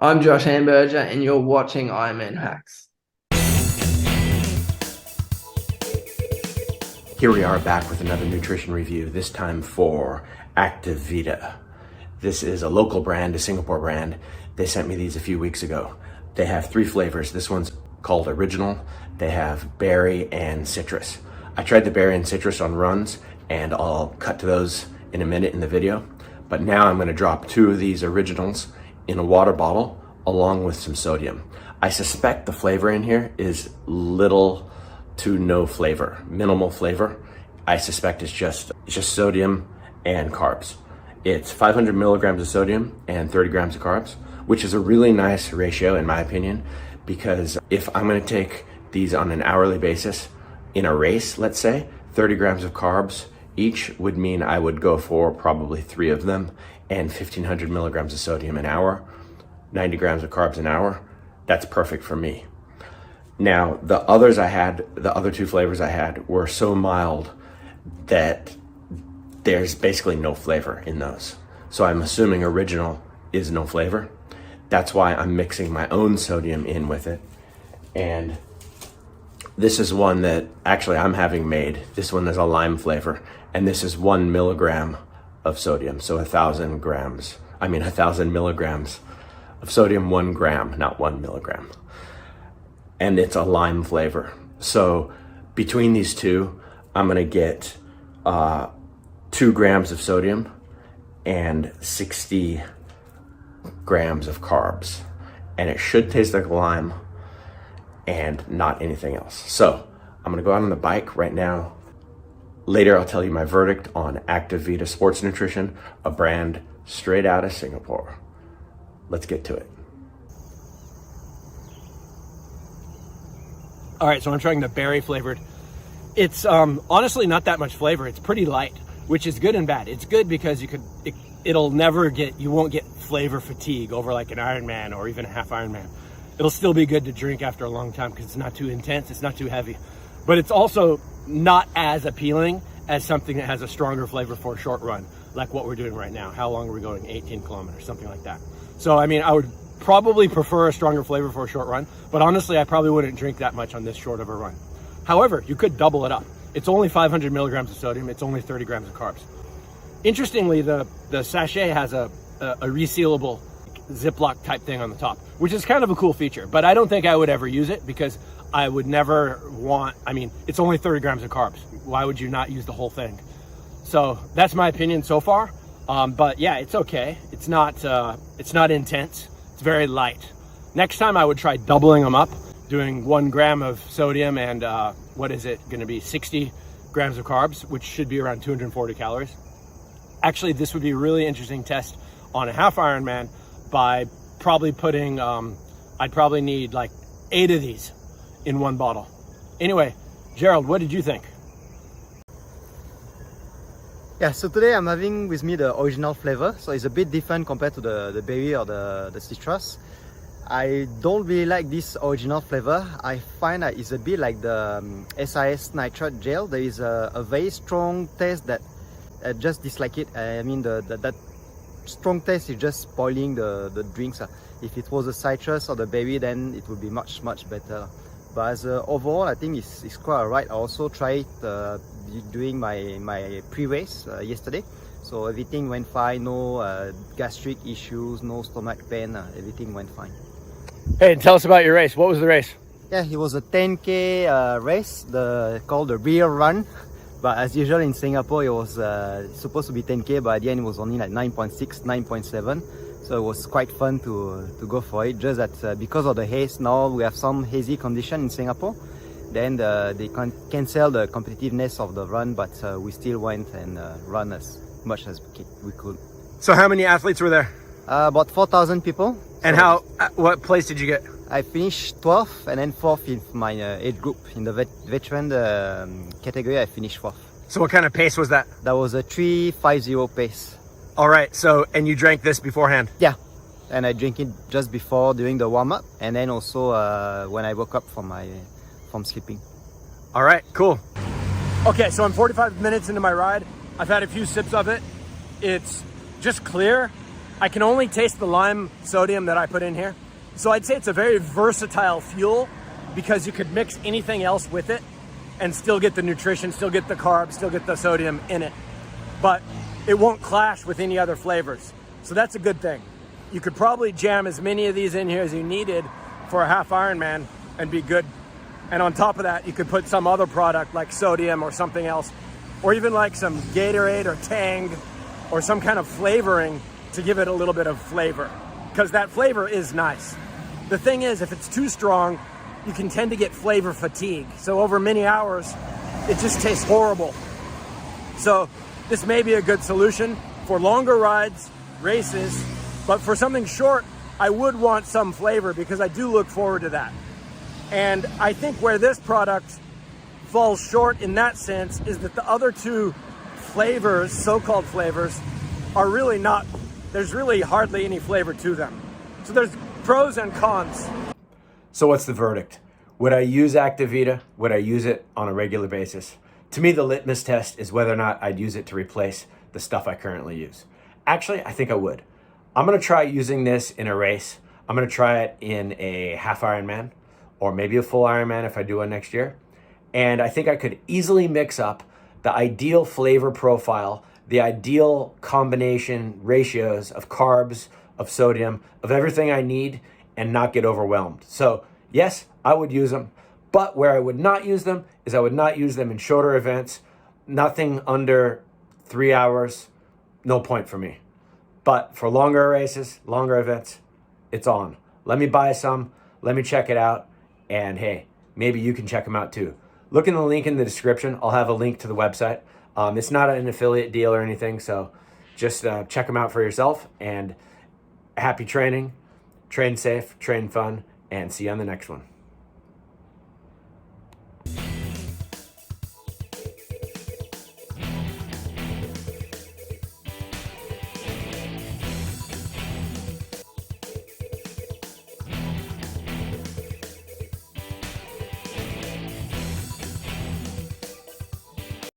I'm Josh Hamburger, and you're watching IronmanHacks. Here we are back with another nutrition review, this time for Vita. This is a local brand, a Singapore brand. They sent me these a few weeks ago. They have 3 flavors. This one's called Original. They have berry and citrus. I tried the berry and citrus on runs, and I'll cut to those in a minute in the video. But now I'm gonna drop 2 of these originals in a water bottle along with some sodium. I suspect the flavor in here is little to no flavor, minimal flavor. I suspect it's just sodium and carbs. It's 500 milligrams of sodium and 30 grams of carbs, which is a really nice ratio in my opinion, because if I'm gonna take these on an hourly basis in a race, let's say, 30 grams of carbs each would mean I would go for probably 3 of them and 1500 milligrams of sodium an hour, 90 grams of carbs an hour. That's perfect for me. Now, the other 2 flavors I had were so mild that there's basically no flavor in those. So I'm assuming Original is no flavor. That's why I'm mixing my own sodium in with it. And this is one that actually I'm having made. This one is a lime flavor, and this is 1 milligram of sodium. So 1,000 milligrams of sodium, 1 gram, not 1 milligram. And it's a lime flavor. So between these 2, I'm gonna get 2 grams of sodium and 60 grams of carbs. And it should taste like lime and not anything else. So I'm gonna go out on the bike right now. Later, I'll tell you my verdict on Vita Sports Nutrition, a brand straight out of Singapore. Let's get to it. All right, so I'm trying the berry flavored. It's honestly not that much flavor. It's pretty light, which is good and bad. It's good because you won't get flavor fatigue over like an Ironman or even a half Ironman. It'll still be good to drink after a long time because it's not too intense, it's not too heavy. But it's also not as appealing as something that has a stronger flavor for a short run, like what we're doing right now. How long are we going? 18 kilometers, something like that. So, I mean, I would probably prefer a stronger flavor for a short run, but honestly, I probably wouldn't drink that much on this short of a run. However, you could double it up. It's only 500 milligrams of sodium. It's only 30 grams of carbs. Interestingly, the sachet has a resealable Ziploc type thing on the top, which is kind of a cool feature, but I don't think I would ever use it because I would never it's only 30 grams of carbs. Why would you not use the whole thing? So that's my opinion so far. But yeah, it's okay. It's not intense. It's very light. Next time I would try doubling them up, doing 1 gram of sodium and what is it going to be, 60 grams of carbs, which should be around 240 calories. Actually, this would be a really interesting test on a half Ironman by probably putting, I'd probably need like 8 of these in 1 bottle. Anyway, Gerald, what did you think? Yeah, so today I'm having with me the original flavor, so it's a bit different compared to the berry or the citrus. I don't really like this original flavor. I find that it's a bit like the SIS nitrate gel. There is a very strong taste that I just dislike it. I mean, that strong taste is just spoiling the drinks. If it was a citrus or the berry, then it would be much better. But as overall, I think it's quite alright. I also tried doing my pre-race yesterday, so everything went fine. No gastric issues, no stomach pain. Everything went fine. Hey, tell us about your race. What was the race? Yeah, it was a 10K race, called the real run. But as usual in Singapore, it was supposed to be 10K, but at the end it was only like 9.6, 9.7. So it was quite fun to go for it. Just that because of the haze, now we have some hazy condition in Singapore. Then they cancel the competitiveness of the run, but we still went and run as much as we could. So how many athletes were there? About 4,000 people. And so what place did you get? I finished 12th and then 4th in my age group. In the veteran category, I finished 4th. So what kind of pace was that? That was a 3:50 pace. All right, so, and you drank this beforehand? Yeah, and I drank it just before doing the warm-up, and then also when I woke up from sleeping. All right, cool. Okay, so I'm 45 minutes into my ride. I've had a few sips of it. It's just clear. I can only taste the lime sodium that I put in here. So I'd say it's a very versatile fuel because you could mix anything else with it and still get the nutrition, still get the carbs, still get the sodium in it. But it won't clash with any other flavors. So that's a good thing. You could probably jam as many of these in here as you needed for a half Ironman and be good. And on top of that, you could put some other product like sodium or something else, or even like some Gatorade or Tang or some kind of flavoring to give it a little bit of flavor, because that flavor is nice. The thing is, if it's too strong, you can tend to get flavor fatigue. So over many hours, it just tastes horrible. So this may be a good solution for longer rides, races, but for something short, I would want some flavor because I do look forward to that. And I think where this product falls short in that sense is that the other two flavors, so-called flavors, are really not, there's really hardly any flavor to them. So there's pros and cons. So what's the verdict? Would I use Activita? Would I use it on a regular basis? To me, the litmus test is whether or not I'd use it to replace the stuff I currently use. Actually, I think I would. I'm gonna try using this in a race. I'm gonna try it in a half Ironman or maybe a full Ironman if I do one next year. And I think I could easily mix up the ideal flavor profile, the ideal combination ratios of carbs, of sodium, of everything I need and not get overwhelmed. So yes, I would use them, but where I would not use them is I would not use them in shorter events, nothing under 3 hours, no point for me. But for longer races, longer events, it's on. Let me buy some, let me check it out, and hey, maybe you can check them out too. Look in the link in the description. I'll have a link to the website. It's not an affiliate deal or anything, so just check them out for yourself, and happy training, train safe, train fun, and see you on the next one.